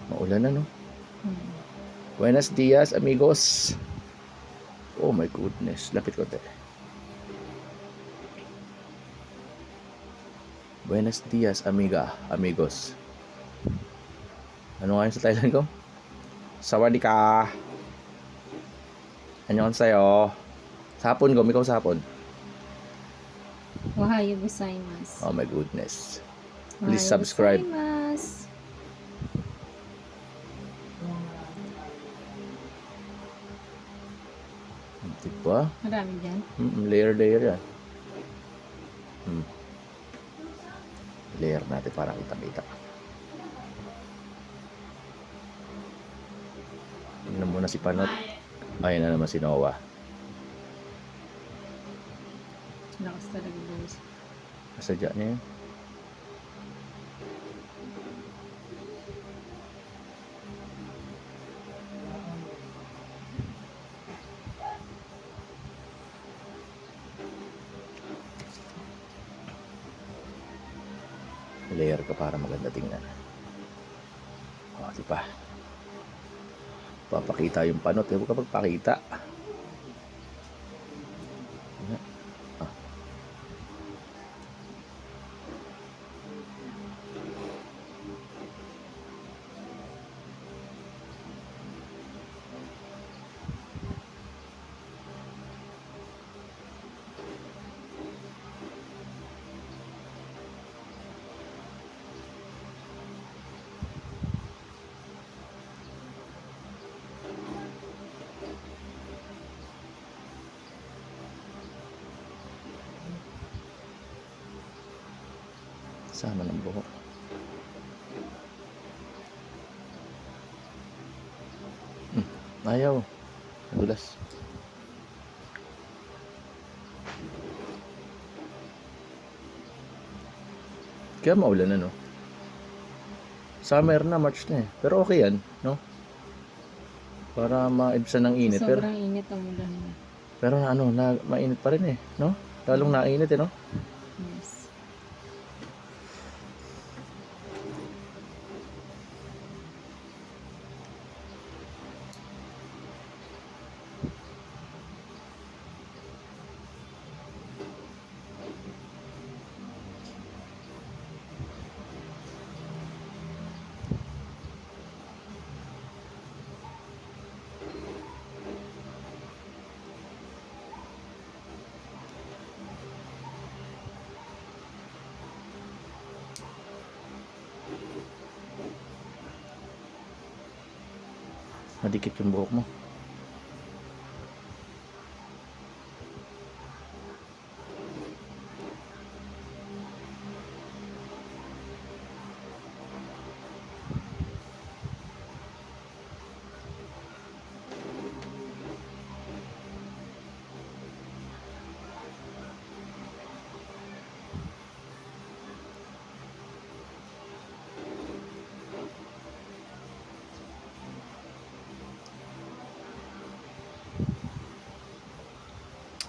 Maulan na, no? Buenos dias, amigos. Oh my goodness. Lapit ko, te. Buenos dias, amigos. Ano nga yun sa Thailand ko? Sawadika. Annyeonghaseyo. Sapon ko, ikaw sapon. Ohayo gozaimasu. Oh my goodness. Please subscribe. Gozaimasu. Diba? Marami dyan. Layer yan. Layer natin para kita-kita. Tingnan muna si Panot. Ayun na naman si Noah. Lakas talaga guys. Kasadya niya yun. Layer ka para maganda tingnan. O, di ba? Papakita yung Panot. Huwag ka magpakita. Sama ng buhok. Ayaw. Nadulas. Kaya maulan na, no? Summer na, March na eh. Pero okay yan, no? Para maibsan ng init. Sobrang init ang ulan. Pero mainit pa rin eh, no? Lalong nainit eh, no? Yes. Madikit yung buhok mo.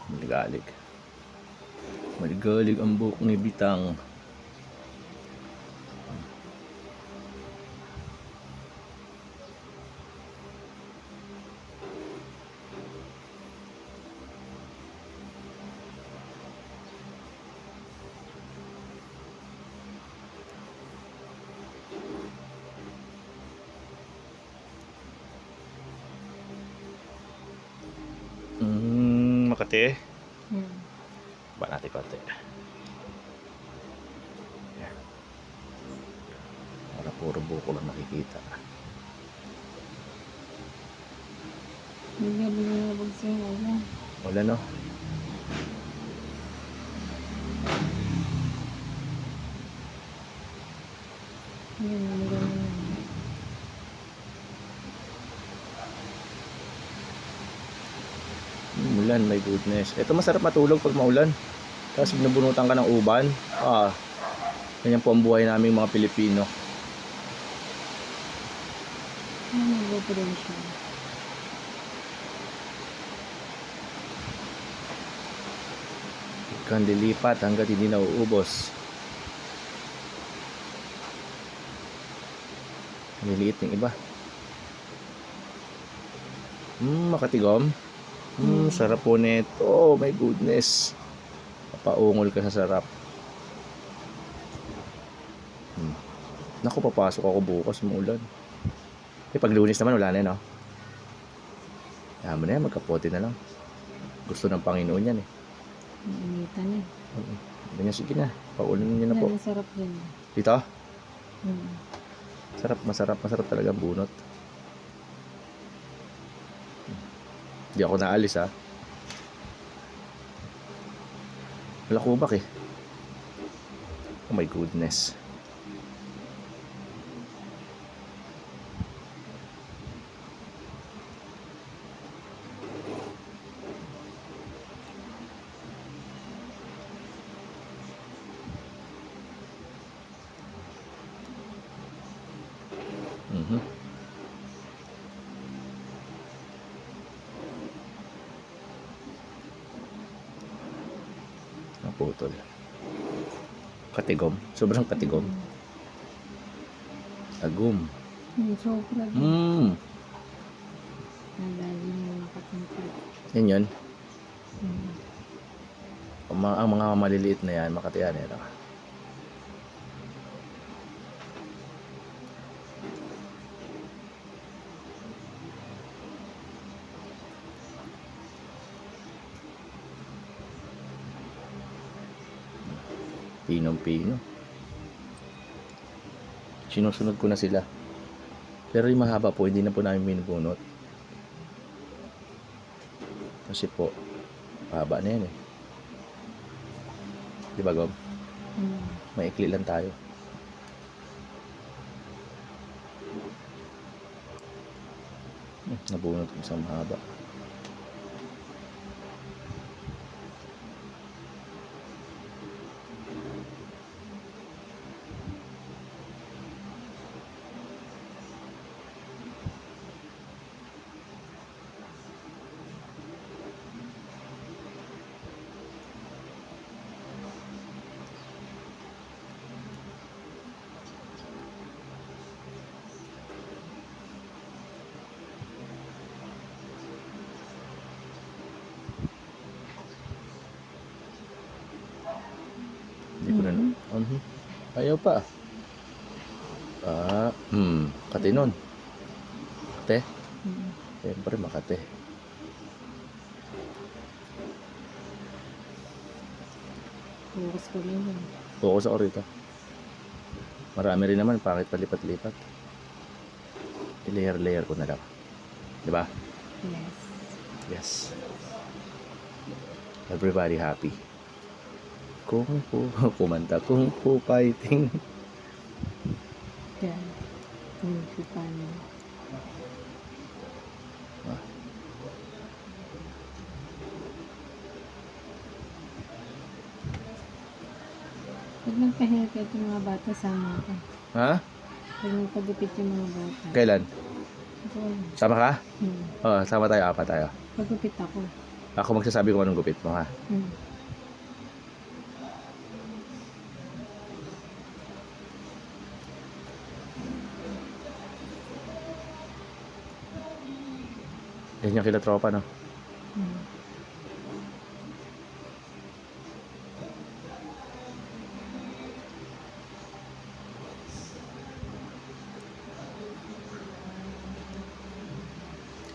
Maligalig. Maligalig ang buhok ni Bitang. Makati. Ba natin konti. Yan. Para puro buko lang nakikita. Bigla-bigla na bagsing ulan. Wala, no? Yun, ganun. Ulan, my goodness. Ito masarap matulog pag maulan. Tapos binubunutan ka ng uban. Ganyan po ang buhay naming mga Pilipino. Ano nag-operate siya? Kang lilipat hanggat hindi nauubos. Niliit yung iba. Makatigom. Sarap po nito. Oh my goodness. Papaungol ka sa sarap. Naku, papasok ako bukas, umuulan. Pag Lunes naman, wala na yun, no? Yaman na yan, magkapote na lang. Gusto ng Panginoon yan, eh. Initan eh. Ganyan, sige na. Paulan niyo na po. Yan, sarap din. Dito? Mm. Masarap talaga ang bunot. Hindi ako naalis, ha. Wala kubak, eh. Oh my goodness. Naputol. Katigom. Sobrang katigom. Agum. Sobra din. Nadali mo nakatingkit. Yan yun. Mm. Ang mga maliliit na yan, makatiyan yan. Pinong-pino. Sinusunod ko na sila. Pero yung mahaba po, hindi na po namin binubunot. Kasi po, mahaba na yan, eh. Di ba, Gob? Maikli lang tayo. Nabunot ko isang mahaba. Hindi ko na. Ayaw pa. Kate nun. Kate? Siyempre makate. Focus ko rin yun. Focus ako rito. Marami rin naman, pangit palipat-lipat. I-layer ko na lang. Diba? Yes. Yes. Everybody happy. Kung fu, kumanta kung fu fighting. Yan. Kung paano. Pag nagpa-haircut yung mga bata, sama ka. Ha? Pag nagpagupit yung mga bata. Kailan? Ako, Sama ka? hmm. Sama tayo, apat tayo. Pagupit ako. Ako magsasabi kung anong gupit mo, ha? Yan yung kila tropa, no?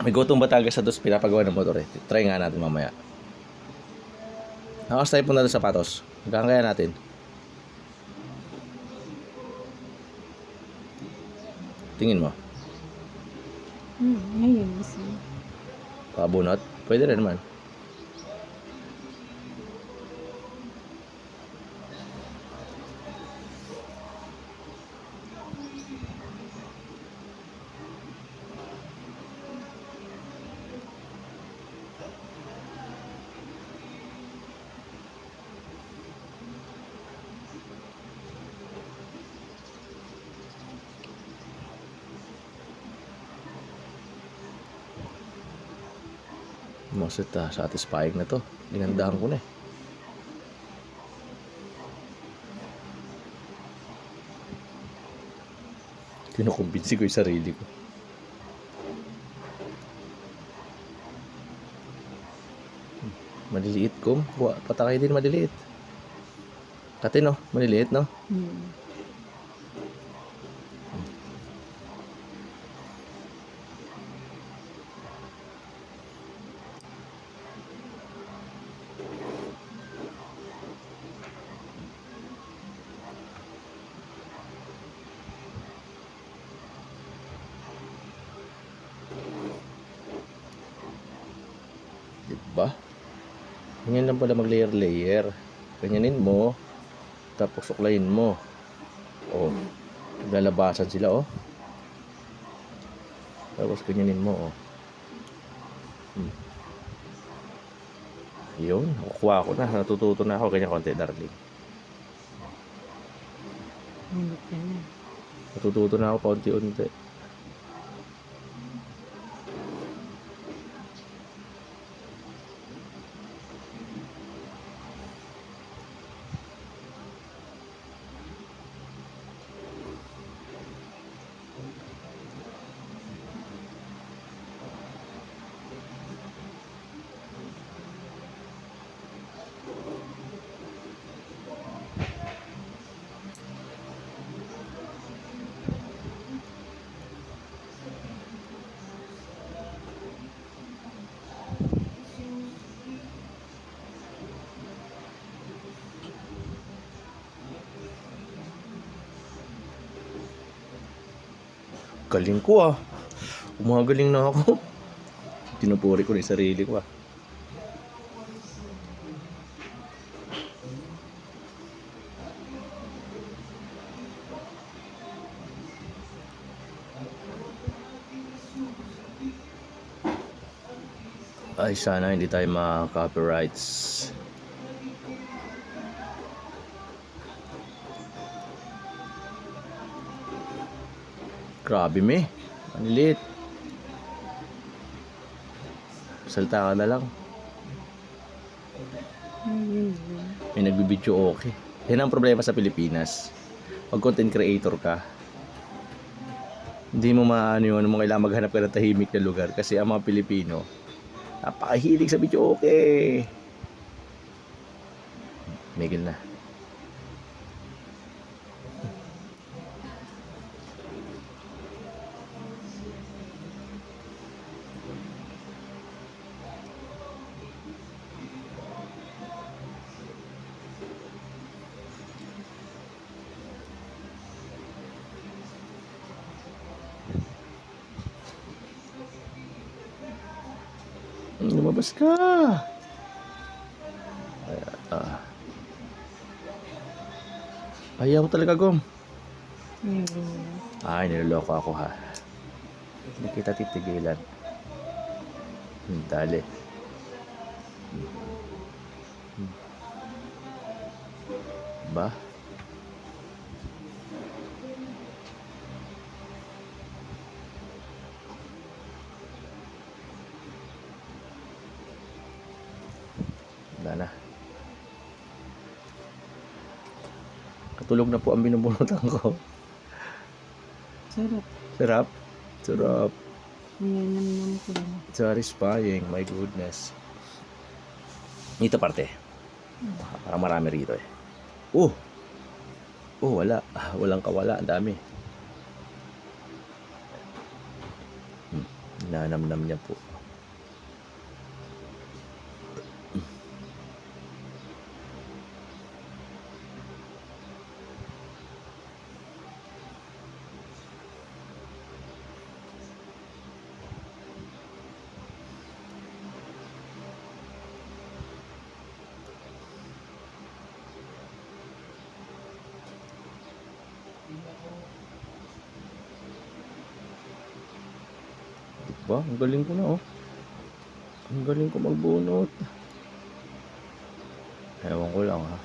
May gutong Batangas sa dos pinapagawa ng motor, eh. Try nga natin mamaya. Nakakas tayo punta doon sa sapatos. Hanggang kaya natin. Tingin mo. Ngayon, gusto. Pakabunot? Pwede rin naman. Maksud satisfying na to. Linandahan ko na eh. Kinukumbinsi ko yung sarili ko. Maliliit ko. Patakay din maliliit. Kati no, maliliit no. Hmm. Diba? Ganyan lang pala mag-layer-layer. Ganyanin mo. Tapos suklayin mo. Oh. Lalabasan sila oh. Tapos ganyanin mo oh. Yun. Kukuha ko na. Natututo na ako. Ganyan konti, darling. Hindi ka na. Natututo na ako paunti-unti. Galing ko ah. Umagaling na ako. Tinupuri ko na yung sarili ko ah. Ay, sana hindi tayo ma-copyrights. Grabe me. Manilit. Salta ka na lang. May nagbibidyo okay. Yan ang problema sa Pilipinas. Pag content creator ka, hindi mo maano yun, mo kailangan maghanap ka ng tahimik na lugar. Kasi ang mga Pilipino, napakahilig sa video okay. Miguel na. Lumabas ka. Ayaw talaga, Gom. Ay, niloloko ako ha. Hindi kita titigilan. Dali. Ba? Wala na. Katulog na po ang binubunutan ko. Sarap. Sarap. Sarap. Nananam ko. Satisfying. My goodness. Ito parte. Parang marami rito eh. Oh! Oh, wala. Walang kawala. Ang dami. Nanamnam niya po. Diba? Ang galing ko na oh. Ang galing ko magbunot. Ewan ko lang ha.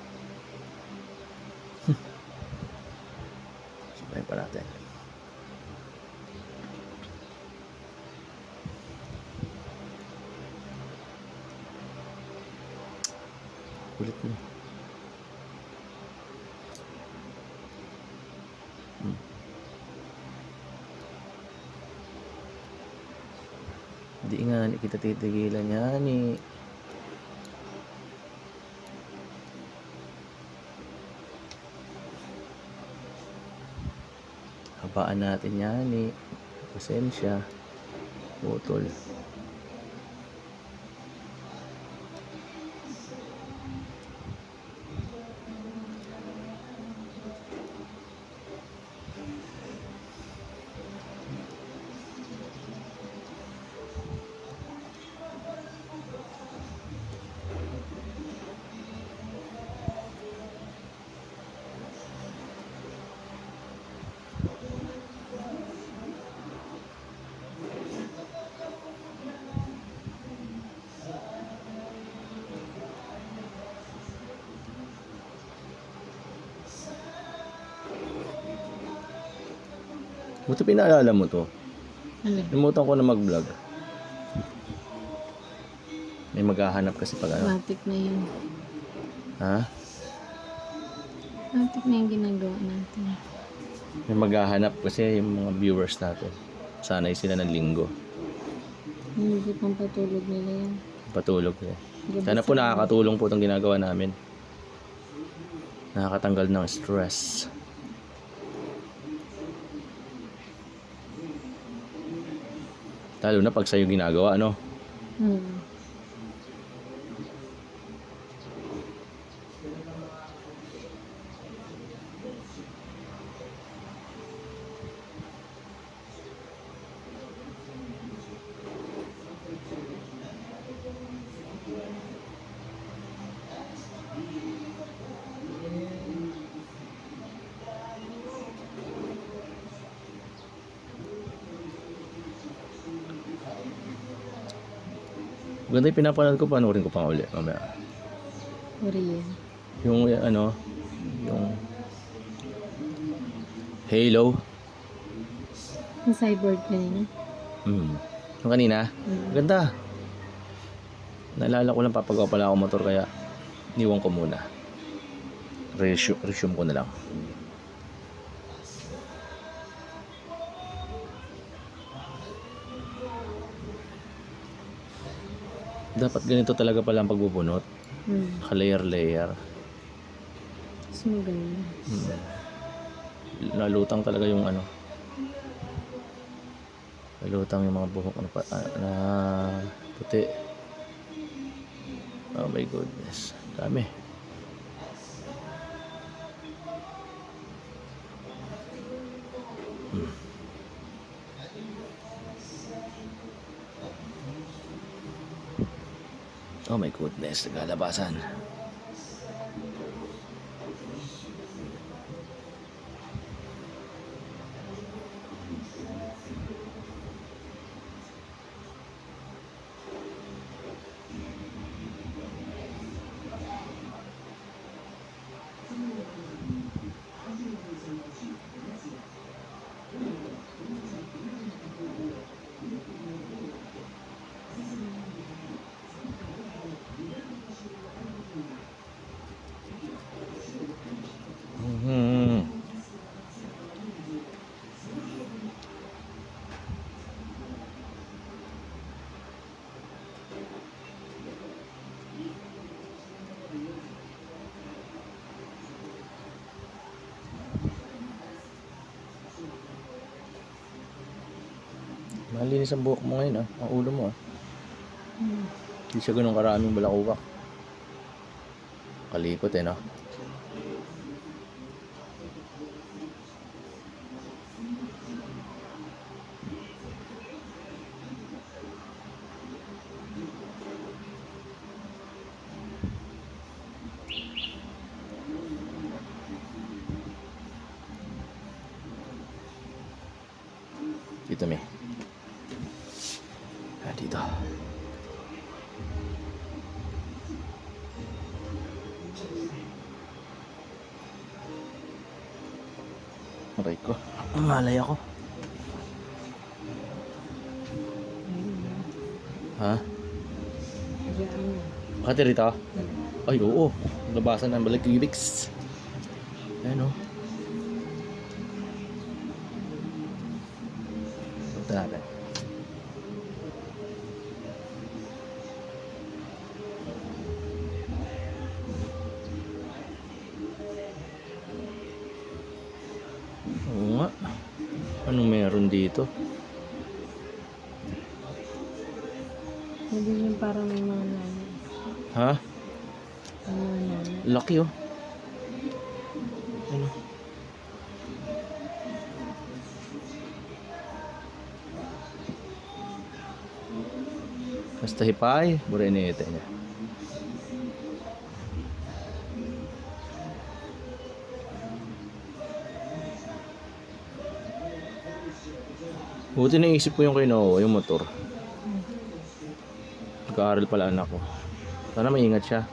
Sabayin pa natin. Kulit mo. Di nga, di kita titigilan yan eh. Habaan natin yan eh. Pasensya. Putol. Buti pinaalala mo to. Ano? Limutan ko na mag-vlog. May maghahanap kasi pag ano. Matik na yun. Ha? Matik na yung ginagawa natin. May maghahanap kasi yung mga viewers natin. Sanay sila ng linggo. Hindi pang patulog nila yan. Patulog eh. Gabi Sana po sila. nakakatulong po itong ginagawa namin. Nakakatanggal ng stress. Lalo na pag sa'yo ginagawa, ano? Hmm. Ganda yung pinapanood ko, panoorin ko pang uli mamaya. Korean. Yung ano, yung Halo. Yung cyborg na yun. Yung kanina, Hmm. ganda. Naalala ko lang papagawa pala ako motor kaya niwan ko muna. Resume ko na lang. Dapat ganito talaga pala ang pagbubunot. Hmm. Naka-layer-layer. Mas maganda. Nalutang talaga yung ano. Nalutang yung mga buhok na puti. Oh my goodness. Dami. Oh my goodness, naglalabasan. Malinis ang buhok mo ngayon ang ulo mo Hmm. Hindi siya ganun karaming balakubak. Kalikot no? Dito may. Dito. Aray ko. Malay ako. Ha? Diyan. Bakit rito? Ay, oo. Labasan ng balakibiks. Ayan o. Punta natin. Oo nga. Anong meron dito? Hindi yung parang may mga nana. Ha? May mga nana. Laki oh. Ano? Basta hipay, burinete niya. Buti naisip ko yung kay Noah, yung motor. Nag-aaral pala anak ko. Sana maingat siya.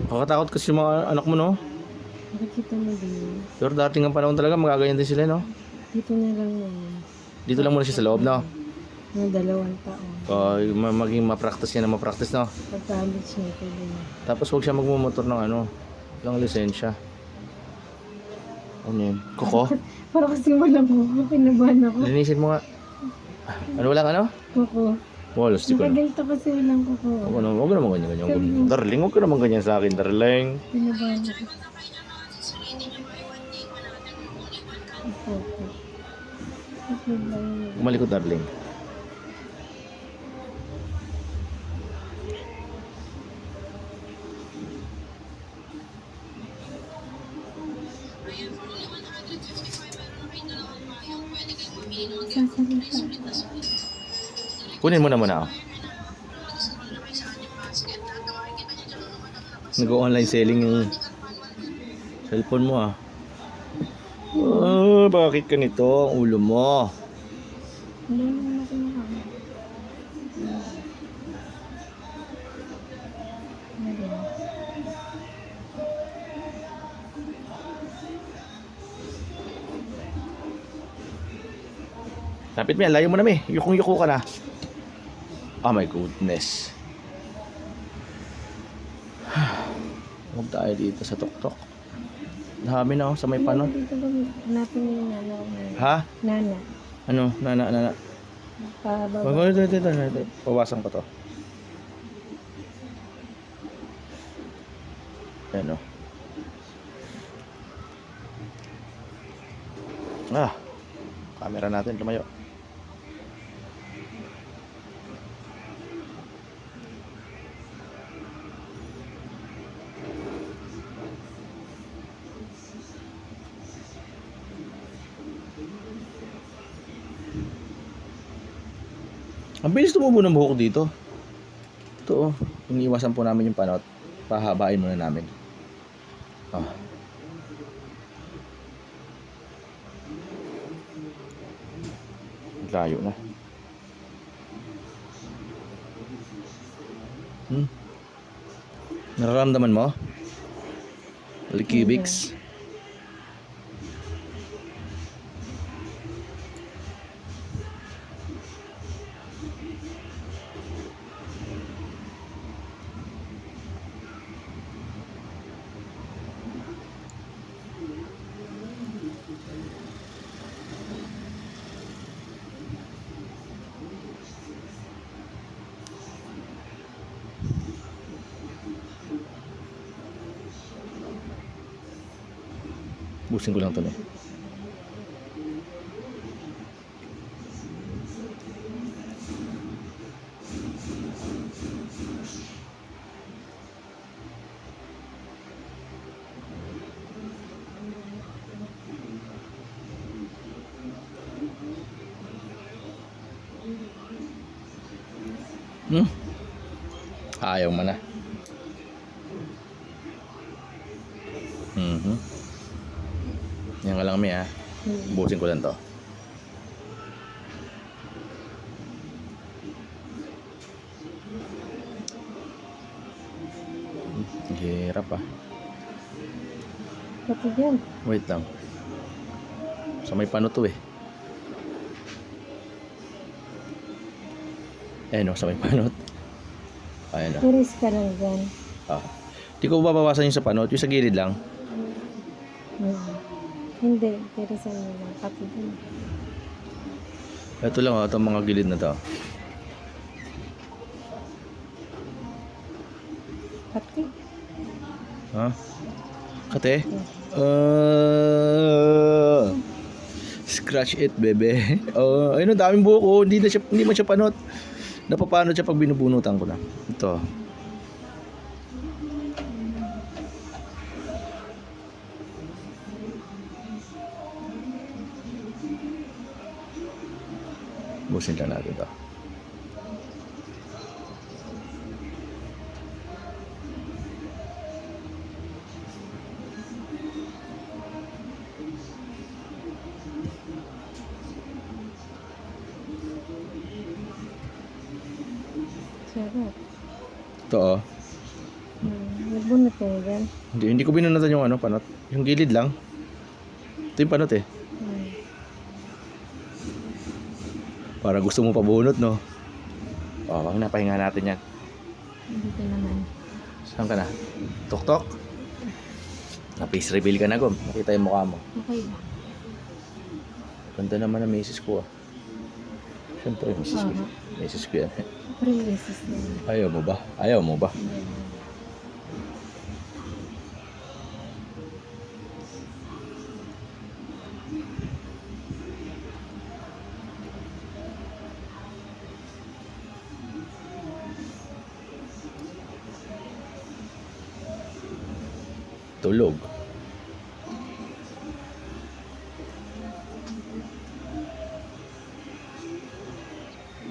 Nakakatakot kasi yung mga anak mo, no? Nakikita mo din. Pero dating ang panahon talaga, magaganyan din sila, no? Dito na lang yun. Dito lang muna siya sa loob, no? Mga 2 taon. Maging ma-practice niya na ma-practice, no? Pag-college niya, pwede na. Tapos huwag siya magmumotor ng ano, lang lisensya. Ano yun? Kuko? Parang kasi walang kuko. Kinabahan ako. Linisin mo nga. Ano walang ano? Kuko. Wala, stick ko na. Nakaganto kasi walang kuko. Huwag ka naman ganyan. Darling, huwag ka naman ganyan sa akin, darling. Kinabahan ako. Kuko. Umalikot, darling. Sasalita. Kunin mo na muna ako. Nag-online selling yung cellphone mo ah. Bakit ganito ang ulo mo? Wala naman ako nakakita. Lapit mo yan, layo mo na mi. Yukong-yuko ka na. Oh my goodness. Huwag tayo dito sa tuktok. Dami na oh, sa may panot. Dito ba hanapin mo yung nana ko ngayon? Ha? Nana. Ano? Nana. Pababa. Ito. Pawasan ko to. Yan oh. Camera natin, lumayo. Ang bilis tumubo ng buhok dito. Ito oh, iniiwasan po namin yung panot. Pahabain muna namin. Oh. Layo na. Nararamdaman mo? Likibics? Busin ko lang ito eh. Ayaw mo na. Yan ka lang mi ha. Busin ko lang to. Hirap ah. Pati yan. Wait lang. Sa may pano to eh. No, sa may panot. Ayan na. Turis ka lang dyan. Di ko babawasan yung sa panot, yung sa gilid lang. Hindi, tirisan mo lang. Pati dyan. Ito lang oh, itong mga gilid na to. Pati. Ha? Kate? Scratch it, bebe. Oh, ayun, ang daming buhok. Oh. Hindi man siya panot. Napapanot siya pag binubunutan ko na. Ito. Busin lang natin ito. Sarap. Ito, oh. Nagbunot ka na dyan. Hindi ko binunutan yung panot. Yung gilid lang. Ito yung panot eh. Para gusto mo pabunot, no? Oh, wag na, pahinga natin yan. Dito naman. Saan ka na? Tok-tok? Na-face reveal ka na, Gom. Nakita yung mukha mo. Okay ba? Ganda naman ang misis ko, ah. Siyempre, misis ko. Aha. Misis ko yan. Princess na. Ayaw mo ba? Ayaw mo ba? Tulog.